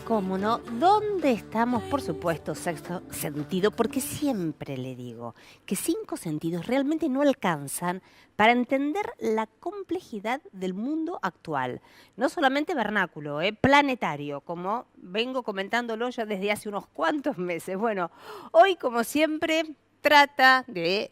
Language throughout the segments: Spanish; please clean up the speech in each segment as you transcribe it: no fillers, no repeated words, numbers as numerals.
cómo no, ¿dónde estamos? Por supuesto, sexto sentido, porque siempre le digo que 5 sentidos realmente no alcanzan para entender la complejidad del mundo actual. No solamente vernáculo, planetario, como vengo comentándolo ya desde hace unos cuantos meses. Bueno, hoy como siempre trata de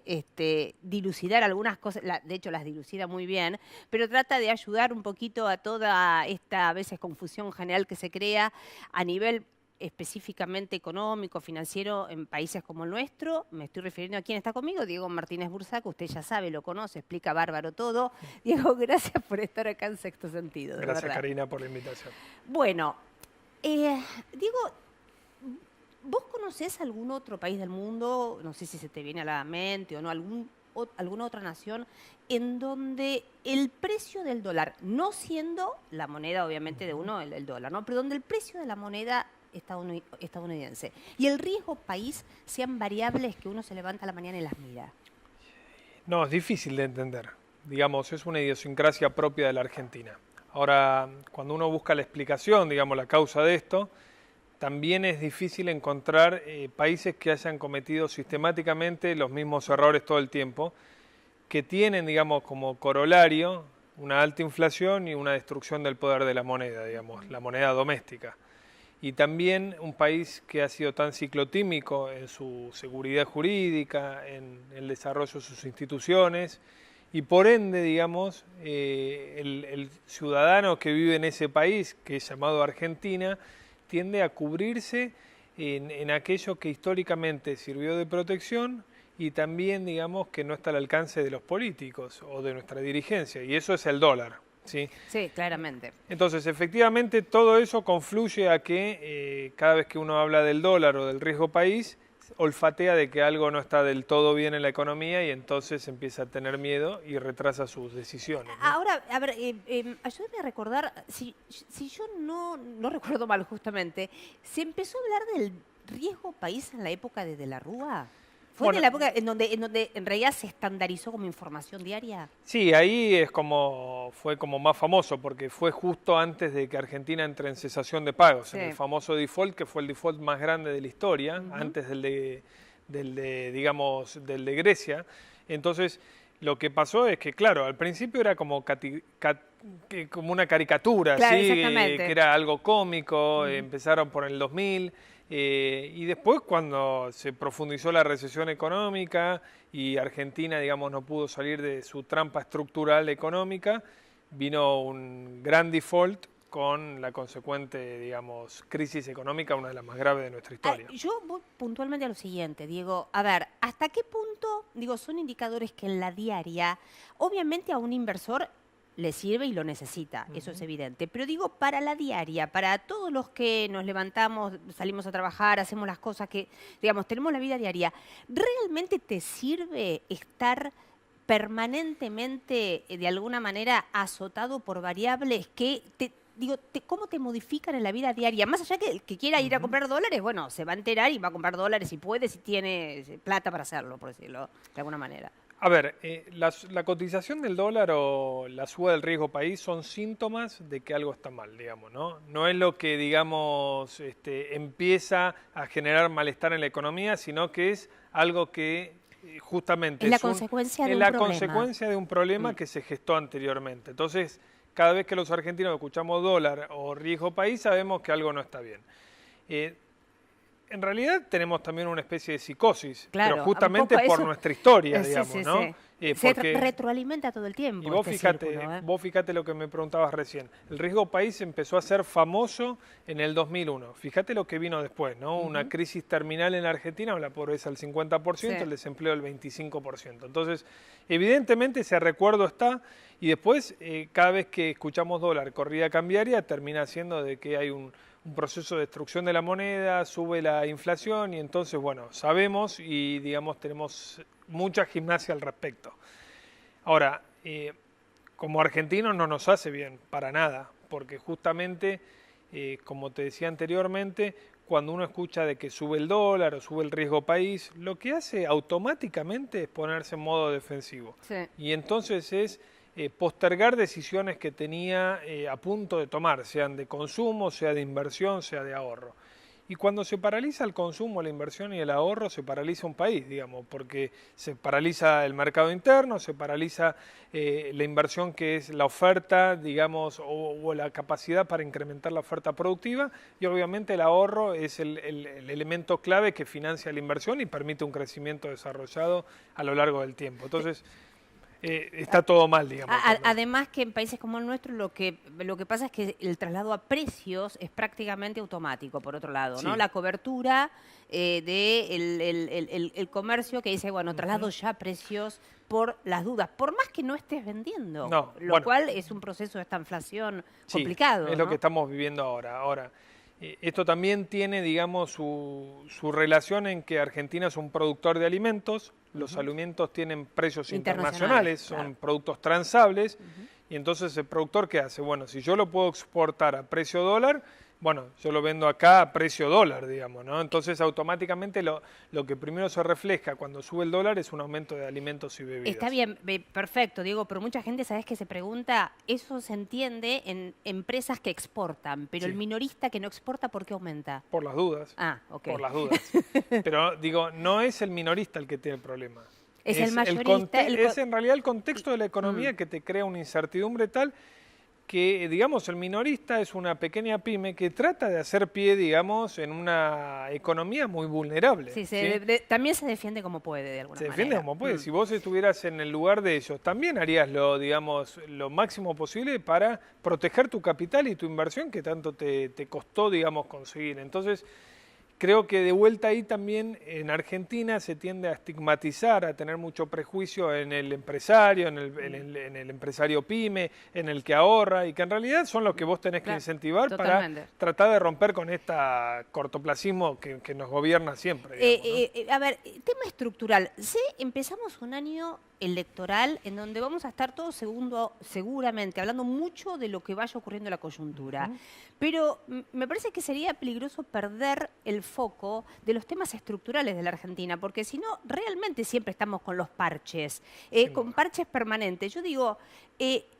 dilucidar algunas cosas, de hecho las dilucida muy bien, pero trata de ayudar un poquito a toda esta a veces confusión general que se crea a nivel específicamente económico, financiero en países como el nuestro. Me estoy refiriendo a quién está conmigo, Diego Martínez Bursaco, usted ya sabe, lo conoce, explica bárbaro todo. Diego, gracias por estar acá en Sexto Sentido, de Gracias, verdad. Karina, por la invitación. Bueno, Diego, ¿vos conocés algún otro país del mundo, no sé si se te viene a la mente o no, alguna otra nación en donde el precio del dólar, no siendo la moneda obviamente de uno, el dólar, ¿no? Pero donde el precio de la moneda estadounidense y el riesgo país sean variables que uno se levanta a la mañana y las mira? No, es difícil de entender. Digamos, es una idiosincrasia propia de la Argentina. Ahora, cuando uno busca la explicación, digamos, la causa de esto, también es difícil encontrar países que hayan cometido sistemáticamente los mismos errores todo el tiempo, que tienen, digamos, como corolario una alta inflación y una destrucción del poder de la moneda, digamos, la moneda doméstica. Y también un país que ha sido tan ciclotímico en su seguridad jurídica, en el desarrollo de sus instituciones, y por ende, digamos, el ciudadano que vive en ese país, que es llamado Argentina, tiende a cubrirse en aquello que históricamente sirvió de protección y también, digamos, que no está al alcance de los políticos o de nuestra dirigencia, y eso es el dólar. ¿Sí? Sí, claramente. Entonces, efectivamente, todo eso confluye a que cada vez que uno habla del dólar o del riesgo país, olfatea de que algo no está del todo bien en la economía y entonces empieza a tener miedo y retrasa sus decisiones, ¿no? Ahora, a ver, ayúdame a recordar, si yo no recuerdo mal justamente, ¿se empezó a hablar del riesgo país en la época de la Rúa? ¿Fue Bueno, de la época en donde en realidad se estandarizó como información diaria? sí, ahí es fue como más famoso, porque fue justo antes de que Argentina entre en cesación de pagos, Sí. en el famoso default, que fue el default más grande de la historia, antes digamos, del de Grecia. Entonces, lo que pasó es que, claro, al principio era como como una caricatura, Claro, ¿sí? exactamente. Que era algo cómico, empezaron por el 2000, y después cuando se profundizó la recesión económica y Argentina, digamos, no pudo salir de su trampa estructural económica, vino un gran default con la consecuente, digamos, crisis económica, una de las más graves de nuestra historia. Yo voy puntualmente a lo siguiente, Diego. A ver, ¿hasta qué punto, digo, son indicadores que en la diaria, obviamente a un inversor le sirve y lo necesita, eso es evidente. Pero digo, para la diaria, para todos los que nos levantamos, salimos a trabajar, hacemos las cosas que, digamos, tenemos la vida diaria, ¿realmente te sirve estar permanentemente, de alguna manera, azotado por variables que cómo te modifican en la vida diaria? Más allá que el que quiera ir a comprar dólares, bueno, se va a enterar y va a comprar dólares si puede, si tiene plata para hacerlo, por decirlo de alguna manera. A ver, la cotización del dólar o la suba del riesgo país son síntomas de que algo está mal, digamos, ¿no? No es lo que, digamos, empieza a generar malestar en la economía, sino que es algo que justamente Es la consecuencia de es un la problema. consecuencia de un problema que se gestó anteriormente. Entonces, cada vez que los argentinos escuchamos dólar o riesgo país, sabemos que algo no está bien. En realidad tenemos también una especie de psicosis, Claro, pero justamente un poco por eso. nuestra historia, Sí, digamos, sí, ¿no? sí. Se Porque, retroalimenta todo el tiempo y vos este fíjate, círculo, vos fíjate lo que me preguntabas recién. El riesgo país empezó a ser famoso en el 2001. Fíjate lo que vino después, ¿no? Una crisis terminal en Argentina, la pobreza del 50%, Sí. el desempleo del 25%. Entonces, evidentemente ese recuerdo está, y después cada vez que escuchamos dólar, corrida cambiaria, termina siendo de que hay un proceso de destrucción de la moneda, sube la inflación y entonces, bueno, sabemos y, digamos, tenemos mucha gimnasia al respecto. Ahora, como argentinos no nos hace bien, para nada, porque justamente, como te decía anteriormente, cuando uno escucha de que sube el dólar o sube el riesgo país, lo que hace automáticamente es ponerse en modo defensivo. Sí. Y entonces es postergar decisiones que tenía a punto de tomar, sean de consumo, sea de inversión, sea de ahorro. Y cuando se paraliza el consumo, la inversión y el ahorro, se paraliza un país, digamos, porque se paraliza el mercado interno, se paraliza la inversión que es la oferta, digamos, o la capacidad para incrementar la oferta productiva, y obviamente el ahorro es el elemento clave que financia la inversión y permite un crecimiento desarrollado a lo largo del tiempo. Entonces, está todo mal, digamos. Además que en países como el nuestro lo que pasa es que el traslado a precios es prácticamente automático, por otro lado, ¿no? Sí. La cobertura el comercio que dice, bueno, traslado ya precios por las dudas, por más que no estés vendiendo, No, lo cual es un proceso de esta inflación complicado. Sí, es lo que estamos viviendo ahora. Ahora, esto también tiene, digamos, su relación en que Argentina es un productor de alimentos, los alimentos tienen precios internacionales, son productos transables, y entonces el productor, ¿qué hace? Bueno, si yo lo puedo exportar a precio dólar, bueno, yo lo vendo acá a precio dólar, digamos, ¿no? Entonces automáticamente lo que primero se refleja cuando sube el dólar es un aumento de alimentos y bebidas. Está bien, perfecto, Diego, pero mucha gente, ¿sabes qué se pregunta? Eso se entiende en empresas que exportan, pero el minorista que no exporta, ¿por qué aumenta? Por las dudas. Ah, ok. Por las dudas. Pero digo, no es el minorista el que tiene el problema. Es el mayorista. Es en realidad el contexto de la economía que te crea una incertidumbre tal que, digamos, el minorista es una pequeña pyme que trata de hacer pie, digamos, en una economía muy vulnerable. Sí, también se defiende como puede, de alguna manera. Se defiende como puede. Si vos estuvieras en el lugar de ellos, también harías lo máximo posible para proteger tu capital y tu inversión que tanto te costó, digamos, conseguir. Entonces, creo que de vuelta ahí también en Argentina se tiende a estigmatizar, a tener mucho prejuicio en el empresario, en el empresario pyme, en el que ahorra, y que en realidad son los que vos tenés que incentivar para tratar de romper con este cortoplacismo que nos gobierna siempre. Digamos, ¿no? A ver, tema estructural. Empezamos un año electoral en donde vamos a estar todos seguramente hablando mucho de lo que vaya ocurriendo en la coyuntura. Pero me parece que sería peligroso perder el foco de los temas estructurales de la Argentina, porque si no, realmente siempre estamos con los parches, con parches permanentes. Yo digo,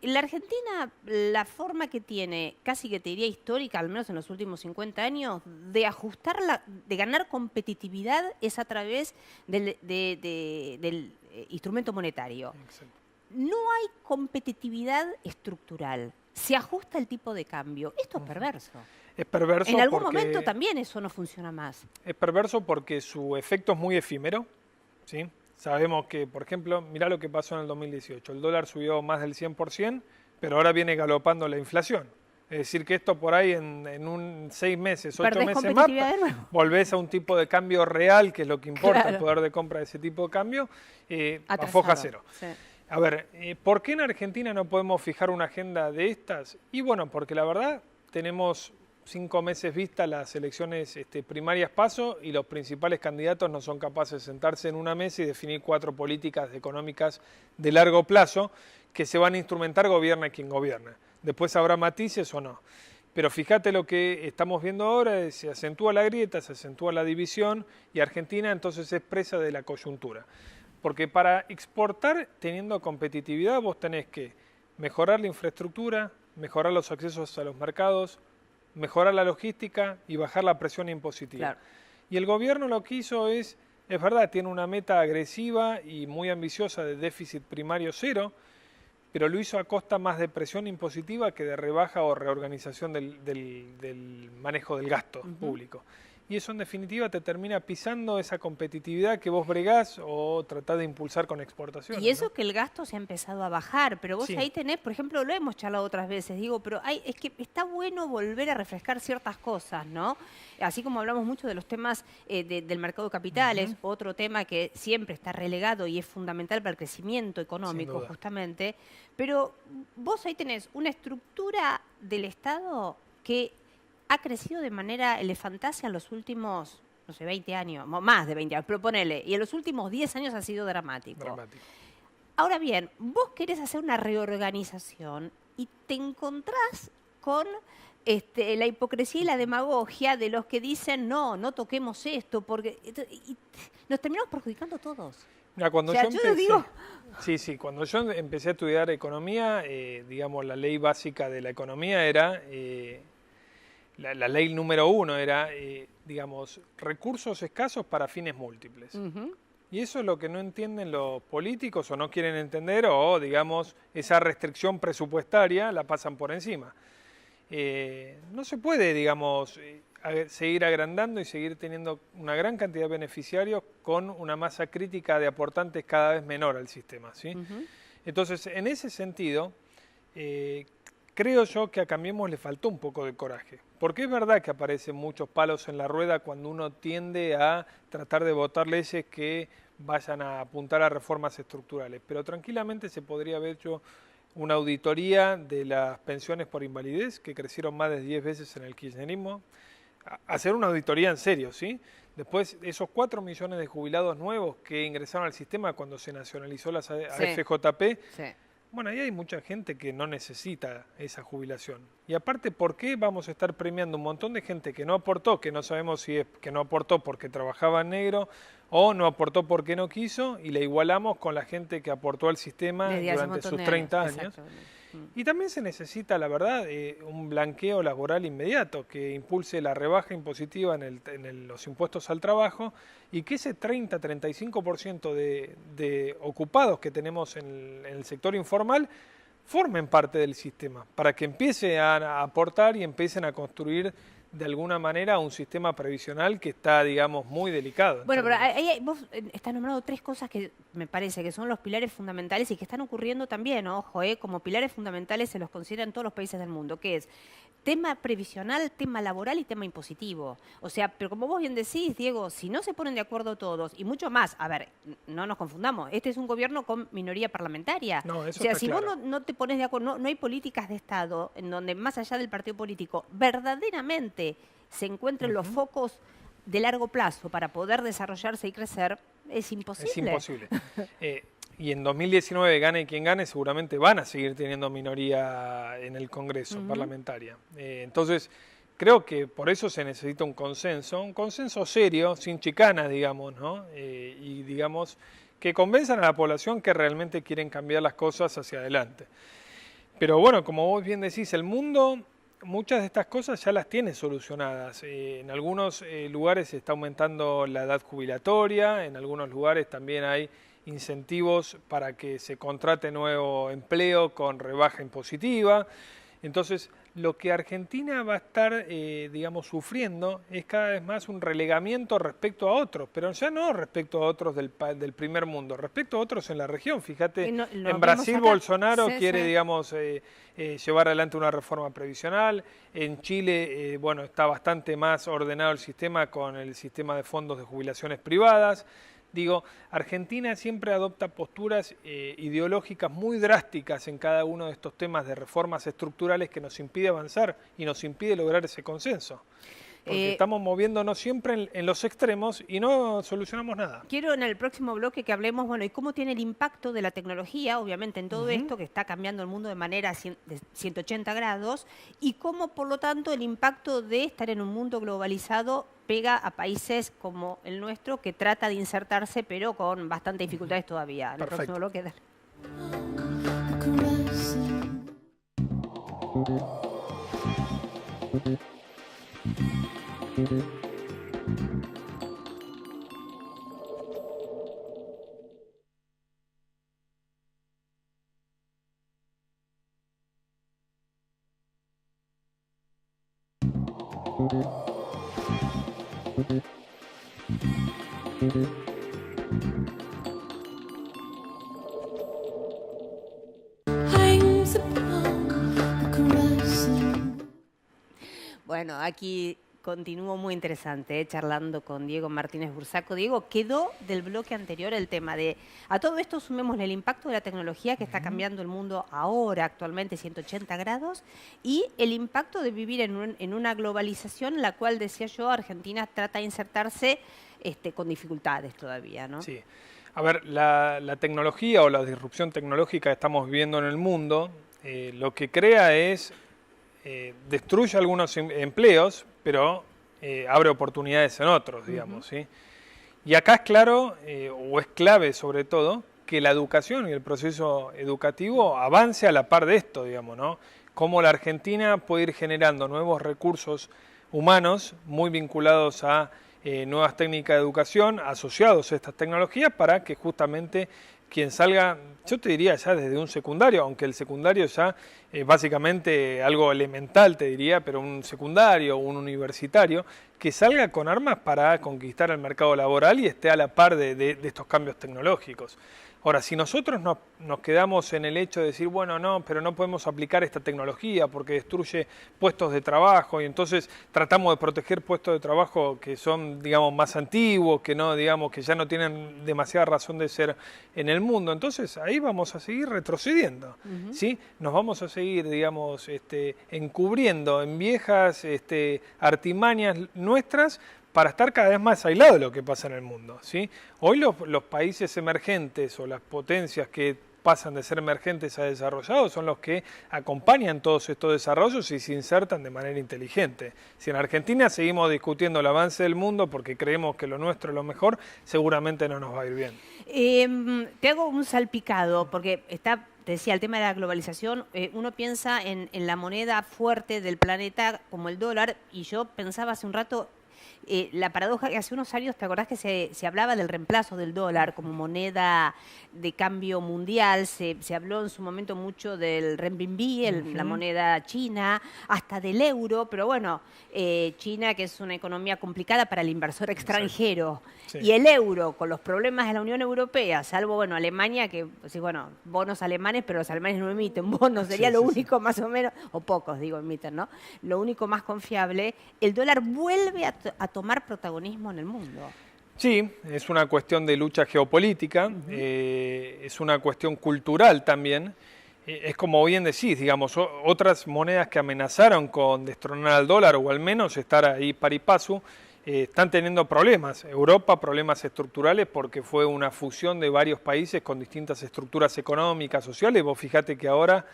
la Argentina, la forma que tiene, casi que te diría histórica, al menos en los últimos 50 años, de ajustarla, de ganar competitividad es a través del instrumento monetario. Exacto. No hay competitividad estructural. Se ajusta el tipo de cambio. Esto es perverso. Es perverso. En algún momento también eso no funciona más. Es perverso porque su efecto es muy efímero, ¿sí? Sabemos que, por ejemplo, mirá lo que pasó en el 2018. El dólar subió más del 100%, pero ahora viene galopando la inflación. Es decir, que esto por ahí en 6 meses, 8 meses más, volvés a un tipo de cambio real, que es lo que importa, el poder de compra de ese tipo de cambio, a foja cero. Sí. A ver, ¿por qué en Argentina no podemos fijar una agenda de estas? Y bueno, porque la verdad tenemos 5 meses vistas las elecciones primarias PASO y los principales candidatos no son capaces de sentarse en una mesa y definir 4 políticas económicas de largo plazo que se van a instrumentar gobierna quien gobierna. Después habrá matices o no. Pero fíjate lo que estamos viendo ahora, se acentúa la grieta, se acentúa la división y Argentina entonces es presa de la coyuntura. Porque para exportar teniendo competitividad vos tenés que mejorar la infraestructura, mejorar los accesos a los mercados, mejorar la logística y bajar la presión impositiva. Claro. Y el gobierno lo que hizo es verdad, tiene una meta agresiva y muy ambiciosa de déficit primario cero, pero lo hizo a costa más de presión impositiva que de rebaja o reorganización del manejo del gasto público. Y eso en definitiva te termina pisando esa competitividad que vos bregás o tratás de impulsar con exportaciones. Y eso que el gasto se ha empezado a bajar, pero vos ahí tenés, por ejemplo, lo hemos charlado otras veces, digo, pero es que está bueno volver a refrescar ciertas cosas, ¿no? Así como hablamos mucho de los temas del mercado de capitales, otro tema que siempre está relegado y es fundamental para el crecimiento económico, justamente, pero vos ahí tenés una estructura del Estado que ha crecido de manera elefantácea en los últimos, no sé, 20 años, más de 20 años, pero ponele, y en los últimos 10 años ha sido dramático. Ahora bien, vos querés hacer una reorganización y te encontrás con la hipocresía y la demagogia de los que dicen, no toquemos esto, porque y nos terminamos perjudicando todos. Mira, cuando O sea, yo yo empecé, digo, sí, cuando yo empecé a estudiar economía, digamos, la ley básica de la economía era, la ley número uno era, digamos, recursos escasos para fines múltiples. ujú, Y eso es lo que no entienden los políticos o no quieren entender o, digamos, esa restricción presupuestaria la pasan por encima. No se puede, digamos, seguir agrandando y seguir teniendo una gran cantidad de beneficiarios con una masa crítica de aportantes cada vez menor al sistema, ¿sí? ujú. Entonces, en ese sentido, creo yo que a Cambiemos le faltó un poco de coraje, porque es verdad que aparecen muchos palos en la rueda cuando uno tiende a tratar de votar leyes que vayan a apuntar a reformas estructurales, pero tranquilamente se podría haber hecho una auditoría de las pensiones por invalidez, que crecieron más de 10 veces en el kirchnerismo, hacer una auditoría en serio, ¿sí? Después, esos 4 millones de jubilados nuevos que ingresaron al sistema cuando se nacionalizó la Sí, AFJP, sí. bueno, ahí hay mucha gente que no necesita esa jubilación. Y aparte, ¿por qué vamos a estar premiando un montón de gente que no aportó, que no sabemos si es que no aportó porque trabajaba en negro o no aportó porque no quiso, y la igualamos con la gente que aportó al sistema Desde hace un durante montón sus de 30 años. años? Exactamente. Mm. Y también se necesita, la verdad, un blanqueo laboral inmediato que impulse la rebaja impositiva en los impuestos al trabajo y que ese 30-35% de ocupados que tenemos en el sector informal formen parte del sistema, para que empiece a aportar y empiecen a construir de alguna manera un sistema previsional que está, digamos, muy delicado. Bueno, pero ahí vos estás nombrando 3 cosas que me parece que son los pilares fundamentales y que están ocurriendo también, ojo, como pilares fundamentales se los consideran todos los países del mundo, que es tema previsional, tema laboral y tema impositivo. O sea, pero como vos bien decís, Diego, si no se ponen de acuerdo todos, y mucho más, a ver, no nos confundamos, este es un gobierno con minoría parlamentaria. No, eso O sea, está si claro. vos no te pones de acuerdo, no hay políticas de Estado en donde más allá del partido político verdaderamente se encuentren los focos de largo plazo para poder desarrollarse y crecer, es imposible. Es imposible. Y en 2019, gane quien gane, seguramente van a seguir teniendo minoría en el Congreso parlamentaria. Entonces, creo que por eso se necesita un consenso serio, sin chicanas, digamos, ¿no? Y digamos, que convenzan a la población que realmente quieren cambiar las cosas hacia adelante. Pero bueno, como vos bien decís, el mundo muchas de estas cosas ya las tiene solucionadas. En algunos lugares se está aumentando la edad jubilatoria, en algunos lugares también hay incentivos para que se contrate nuevo empleo con rebaja impositiva. Entonces, lo que Argentina va a estar, digamos, sufriendo es cada vez más un relegamiento respecto a otros, pero ya no respecto a otros del primer mundo, respecto a otros en la región. Fíjate, en Brasil Bolsonaro quiere, digamos, llevar adelante una reforma previsional. En Chile, bueno, está bastante más ordenado el sistema con el sistema de fondos de jubilaciones privadas. Digo, Argentina siempre adopta posturas ideológicas muy drásticas en cada uno de estos temas de reformas estructurales que nos impide avanzar y nos impide lograr ese consenso. Porque estamos moviéndonos siempre en los extremos y no solucionamos nada. Quiero en el próximo bloque que hablemos, bueno, y cómo tiene el impacto de la tecnología, obviamente, en todo esto que está cambiando el mundo de manera de 180 grados, y cómo, por lo tanto, el impacto de estar en un mundo globalizado pega a países como el nuestro, que trata de insertarse, pero con bastante dificultades todavía. En el próximo bloque, dale. Bueno, aquí continúo muy interesante, charlando con Diego Martínez Bursaco. Diego, quedó del bloque anterior el tema de, a todo esto sumémosle el impacto de la tecnología que está cambiando el mundo ahora, actualmente 180 grados, y el impacto de vivir en una globalización en la cual, decía yo, Argentina trata de insertarse con dificultades todavía, ¿no? Sí. A ver, la tecnología o la disrupción tecnológica que estamos viviendo en el mundo, lo que crea es destruye algunos empleos, pero abre oportunidades en otros, digamos, ¿sí? Y acá es claro, o es clave sobre todo, que la educación y el proceso educativo avance a la par de esto, digamos, ¿no? Cómo la Argentina puede ir generando nuevos recursos humanos muy vinculados a nuevas técnicas de educación asociados a estas tecnologías para que justamente quien salga, yo te diría ya desde un secundario, aunque el secundario ya es básicamente algo elemental, te diría, pero un secundario, un universitario, que salga con armas para conquistar el mercado laboral y esté a la par de estos cambios tecnológicos. Ahora, si nosotros nos quedamos en el hecho de decir, bueno, no, pero no podemos aplicar esta tecnología porque destruye puestos de trabajo y entonces tratamos de proteger puestos de trabajo que son, digamos, más antiguos, que no, digamos, que ya no tienen demasiada razón de ser en el mundo, entonces ahí vamos a seguir retrocediendo, ¿sí? Nos vamos a seguir, digamos, encubriendo en viejas artimañas nuestras para estar cada vez más aislado de lo que pasa en el mundo, ¿sí? Hoy los países emergentes o las potencias que pasan de ser emergentes a desarrollados son los que acompañan todos estos desarrollos y se insertan de manera inteligente. Si en Argentina seguimos discutiendo el avance del mundo porque creemos que lo nuestro es lo mejor, seguramente no nos va a ir bien. Te hago un salpicado, porque te decía, el tema de la globalización, uno piensa en la moneda fuerte del planeta como el dólar, y yo pensaba hace un rato, la paradoja que hace unos años, ¿te acordás que se hablaba del reemplazo del dólar como moneda de cambio mundial? Se habló en su momento mucho del renminbi, la moneda china, hasta del euro, pero bueno, China, que es una economía complicada para el inversor extranjero, sí. Y el euro, con los problemas de la Unión Europea, salvo, bueno, Alemania, que, sí, bueno, bonos alemanes, pero los alemanes no emiten bonos, sería lo único más o menos, o pocos, digo, emiten, ¿no? Lo único más confiable, el dólar vuelve a tomar protagonismo en el mundo. Sí, es una cuestión de lucha geopolítica, es una cuestión cultural también. Es como bien decís, digamos, otras monedas que amenazaron con destronar al dólar o al menos estar ahí par y paso, están teniendo problemas. Europa, problemas estructurales porque fue una fusión de varios países con distintas estructuras económicas, sociales. Vos fijate que ahora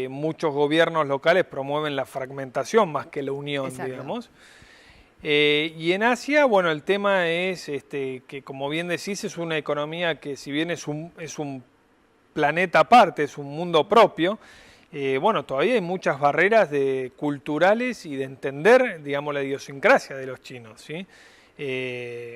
muchos gobiernos locales promueven la fragmentación más que la unión, digamos. Y en Asia, bueno, el tema es que, como bien decís, es una economía que si bien es un planeta aparte, es un mundo propio, bueno, todavía hay muchas barreras culturales y de entender, digamos, la idiosincrasia de los chinos, ¿sí?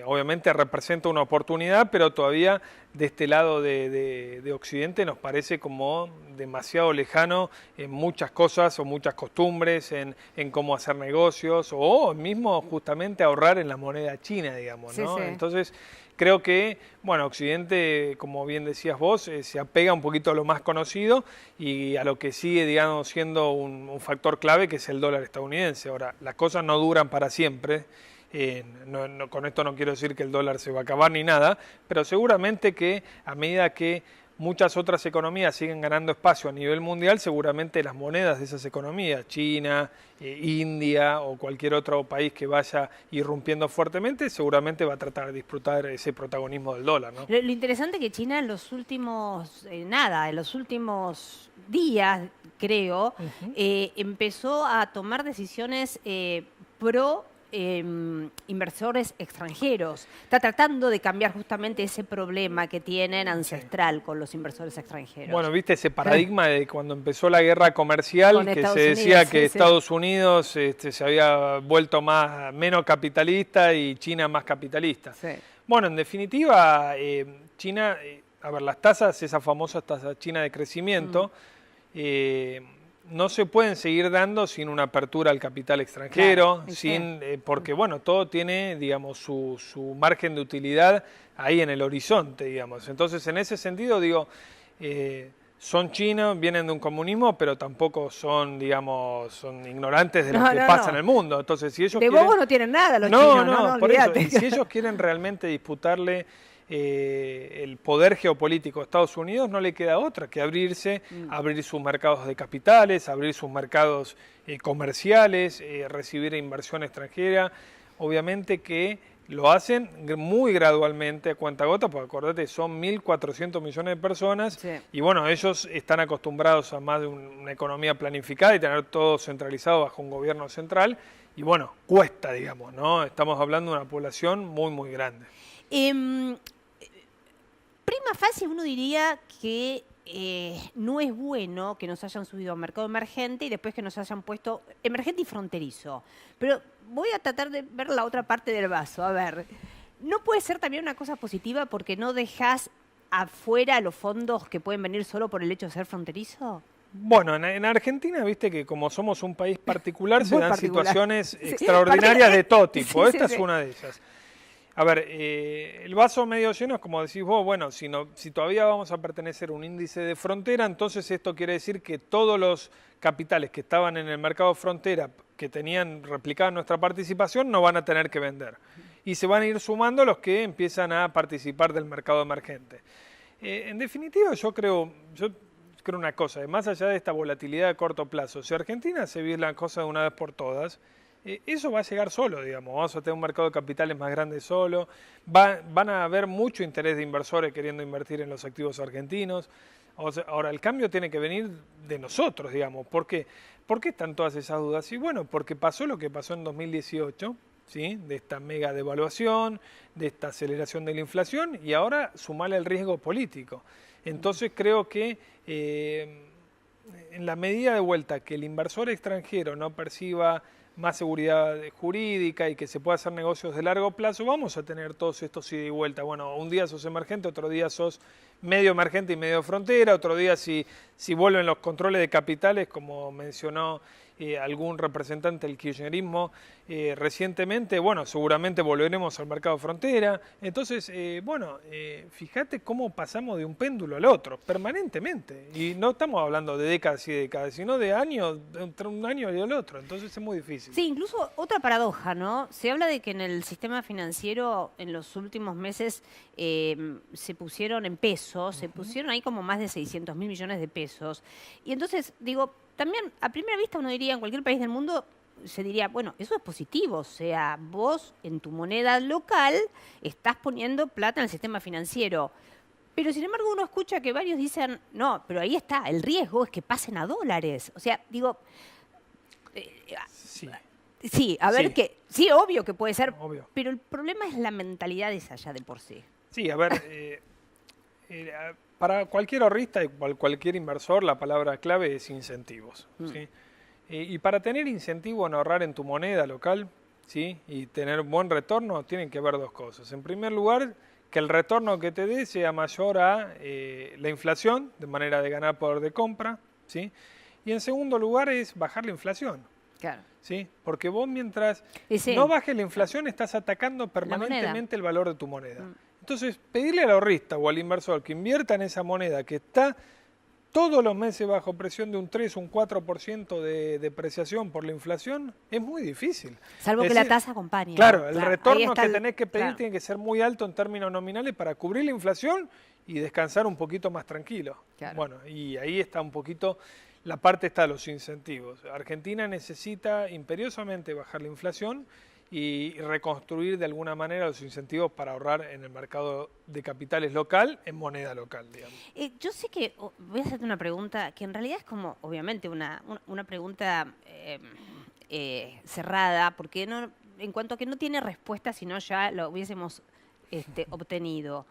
Obviamente representa una oportunidad, pero todavía de este lado de Occidente nos parece como demasiado lejano en muchas cosas o muchas costumbres, en cómo hacer negocios o mismo justamente ahorrar en la moneda china, digamos, ¿no? Sí, sí. Entonces creo que, bueno, Occidente, como bien decías vos, se apega un poquito a lo más conocido y a lo que sigue, digamos, siendo un factor clave, que es el dólar estadounidense. Ahora, las cosas no duran para siempre. Con esto no quiero decir que el dólar se va a acabar ni nada, pero seguramente que a medida que muchas otras economías siguen ganando espacio a nivel mundial, seguramente las monedas de esas economías, China, India o cualquier otro país que vaya irrumpiendo fuertemente, seguramente va a tratar de disfrutar ese protagonismo del dólar, ¿no? Lo interesante es que China en los últimos, en los últimos días, creo, empezó a tomar decisiones pro inversores extranjeros. Está tratando de cambiar justamente ese problema que tienen ancestral con los inversores extranjeros. Bueno, viste ese paradigma de cuando empezó la guerra comercial, que se decía que Estados Unidos se había vuelto menos capitalista y China más capitalista. Sí. Bueno, en definitiva, China, a ver, las tasas, esas famosas tasas chinas de crecimiento, no se pueden seguir dando sin una apertura al capital extranjero, claro, porque bueno, todo tiene, digamos, su margen de utilidad ahí en el horizonte, digamos. Entonces, en ese sentido, digo, son chinos, vienen de un comunismo, pero tampoco son, digamos, son ignorantes de lo que pasa en el mundo. Entonces, si ellos bobos no tienen nada los chinos, no, por eso. Y si ellos quieren realmente disputarle el poder geopolítico de Estados Unidos, no le queda otra que abrir sus mercados de capitales, abrir sus mercados comerciales, recibir inversión extranjera. Obviamente que lo hacen muy gradualmente, a cuentagota, porque acordate, son 1.400 millones de personas, y bueno, ellos están acostumbrados a más de una economía planificada y tener todo centralizado bajo un gobierno central, y bueno, cuesta, digamos, ¿no? Estamos hablando de una población muy, muy grande. Em, Prima facie uno diría que no es bueno que nos hayan subido a mercado emergente y después que nos hayan puesto emergente y fronterizo. Pero voy a tratar de ver la otra parte del vaso. A ver, ¿no puede ser también una cosa positiva porque no dejas afuera los fondos que pueden venir solo por el hecho de ser fronterizo? Bueno, en Argentina, viste que como somos un país particular, se Muy dan particular. situaciones Sí, extraordinarias de todo tipo. sí, sí, Esta sí. es una de ellas. A ver, el vaso medio lleno es como decís vos, bueno, si todavía vamos a pertenecer a un índice de frontera, entonces esto quiere decir que todos los capitales que estaban en el mercado frontera, que tenían replicada nuestra participación, no van a tener que vender. Y se van a ir sumando los que empiezan a participar del mercado emergente. En definitiva, yo creo una cosa, más allá de esta volatilidad de corto plazo, si Argentina se vive la cosa de una vez por todas, eso va a llegar solo, digamos, vamos a tener un mercado de capitales más grande solo, van a haber mucho interés de inversores queriendo invertir en los activos argentinos. O sea, ahora, el cambio tiene que venir de nosotros, digamos. ¿Por qué? ¿Por qué están todas esas dudas? Y bueno, porque pasó lo que pasó en 2018, ¿sí? De esta mega devaluación, de esta aceleración de la inflación, y ahora sumale el riesgo político. Entonces creo que en la medida de vuelta que el inversor extranjero no perciba más seguridad jurídica y que se pueda hacer negocios de largo plazo, vamos a tener todos estos ida y vuelta. Bueno, un día sos emergente, otro día sos medio emergente y medio frontera, otro día si vuelven los controles de capitales, como mencionó algún representante del kirchnerismo recientemente, bueno, seguramente volveremos al mercado frontera. Entonces, fíjate cómo pasamos de un péndulo al otro, permanentemente. Y no estamos hablando de décadas y décadas, sino de años, entre un año y el otro. Entonces es muy difícil. Sí, incluso otra paradoja, ¿no? Se habla de que en el sistema financiero en los últimos meses se pusieron en pesos, se pusieron ahí como más de 600.000 millones de pesos. Y entonces, digo, también a primera vista uno diría, en cualquier país del mundo, se diría, bueno, eso es positivo, o sea, vos en tu moneda local estás poniendo plata en el sistema financiero. Pero sin embargo uno escucha que varios dicen, no, pero ahí está, el riesgo es que pasen a dólares. O sea, digo, Sí, sí, a ver Sí. que, sí, obvio que puede ser, obvio. pero el problema es la mentalidad esa ya de por sí. Sí, a ver, para cualquier ahorrista y cualquier inversor, la palabra clave es incentivos. ¿Sí? Y para tener incentivo en ahorrar en tu moneda local, ¿sí? Y tener buen retorno, tienen que ver dos cosas. En primer lugar, que el retorno que te dé sea mayor a la inflación, de manera de ganar poder de compra, ¿sí? Y en segundo lugar es bajar la inflación. Claro. ¿Sí? Porque vos mientras Sí. no bajes la inflación estás atacando permanentemente el valor de tu moneda. Mm. Entonces, pedirle al ahorrista o al inversor que invierta en esa moneda que está todos los meses bajo presión de un 3, un 4% de depreciación por la inflación, es muy difícil. Salvo Es que la decir, tasa acompañe. Claro, el Ahí retorno está que tenés que pedir claro. tiene que ser muy alto en términos nominales para cubrir la inflación y descansar un poquito más tranquilo. Claro. Bueno, y ahí está un poquito la parte está de los incentivos. Argentina necesita imperiosamente bajar la inflación y reconstruir de alguna manera los incentivos para ahorrar en el mercado de capitales local en moneda local, digamos. Yo sé que voy a hacerte una pregunta que en realidad es como, obviamente, una pregunta cerrada, porque no, en cuanto a que no tiene respuesta, si no ya lo hubiésemos obtenido.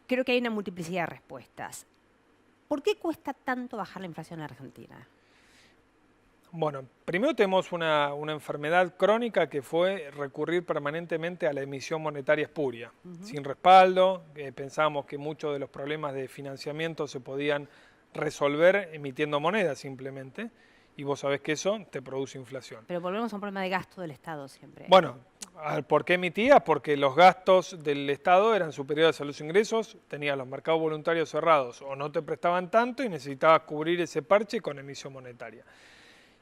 Creo que hay una multiplicidad de respuestas. ¿Por qué cuesta tanto bajar la inflación en Argentina? Bueno, primero tenemos una enfermedad crónica que fue recurrir permanentemente a la emisión monetaria espuria, sin respaldo. Pensábamos que muchos de los problemas de financiamiento se podían resolver emitiendo moneda simplemente, y vos sabés que eso te produce inflación. Pero volvemos a un problema de gasto del Estado siempre. Bueno, ¿por qué emitías? Porque los gastos del Estado eran superiores a los ingresos, tenías los mercados voluntarios cerrados o no te prestaban tanto y necesitabas cubrir ese parche con emisión monetaria.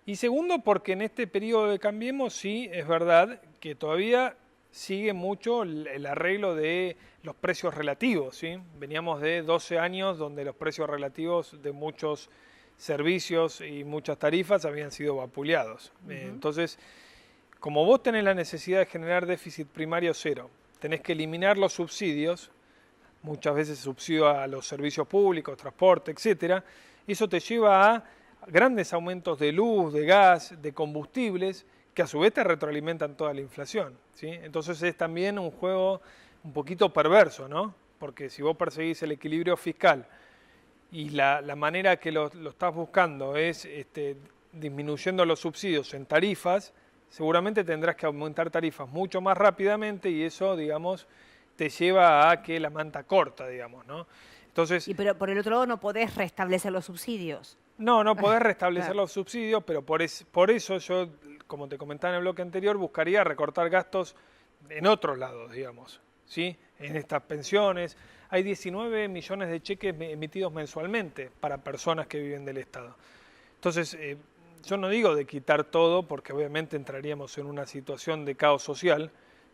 Y segundo, porque en este periodo de Cambiemos sí es verdad que todavía sigue mucho el arreglo de los precios relativos, ¿sí? Veníamos de 12 años donde los precios relativos de muchos servicios y muchas tarifas habían sido vapuleados. Entonces, como vos tenés la necesidad de generar déficit primario cero, tenés que eliminar los subsidios, muchas veces subsidio a los servicios públicos, transporte, etcétera, eso te lleva a grandes aumentos de luz, de gas, de combustibles, que a su vez te retroalimentan toda la inflación, ¿sí? Entonces es también un juego un poquito perverso, ¿no? Porque si vos perseguís el equilibrio fiscal y la manera que lo estás buscando es disminuyendo los subsidios en tarifas, seguramente tendrás que aumentar tarifas mucho más rápidamente y eso, digamos, te lleva a que la manta corta, digamos, ¿no? Entonces, pero por el otro lado no podés restablecer los subsidios. no podés restablecer Claro. los subsidios, pero por eso yo, como te comentaba en el bloque anterior, buscaría recortar gastos en otros lados, digamos, ¿sí? En estas pensiones. Hay 19 millones de cheques emitidos mensualmente para personas que viven del Estado. Entonces, yo no digo de quitar todo, porque obviamente entraríamos en una situación de caos social,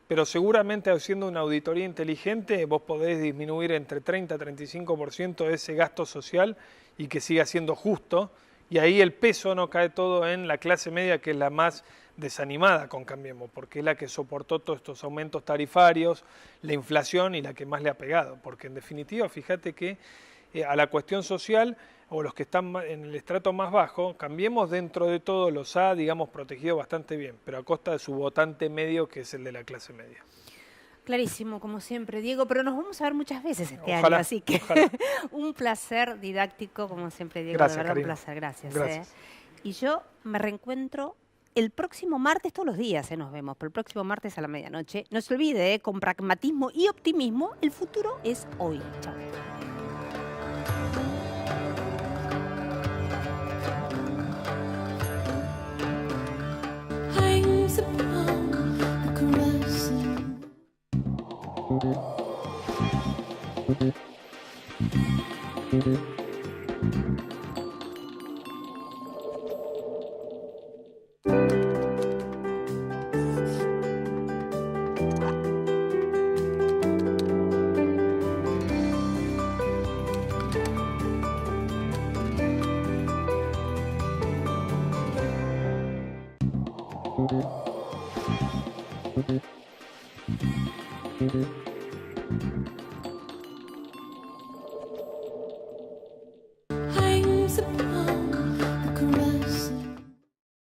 pero seguramente haciendo una auditoría inteligente vos podés disminuir entre 30 y 35% de ese gasto social y que siga siendo justo, y ahí el peso no cae todo en la clase media, que es la más desanimada con Cambiemos, porque es la que soportó todos estos aumentos tarifarios, la inflación y la que más le ha pegado, porque en definitiva, fíjate que a la cuestión social o los que están en el estrato más bajo, Cambiemos dentro de todo los ha, digamos, protegido bastante bien, pero a costa de su votante medio, que es el de la clase media. Clarísimo, como siempre, Diego, pero nos vamos a ver muchas veces este Ojalá, año, así que ojalá. un placer didáctico, como siempre, Diego, Gracias, de verdad, Karina. un placer, gracias. Gracias. Y yo me reencuentro el próximo martes, todos los días nos vemos, pero el próximo martes a la medianoche. No se olvide, con pragmatismo y optimismo, el futuro es hoy. Chao. Hangs upon a caressing. Thank you.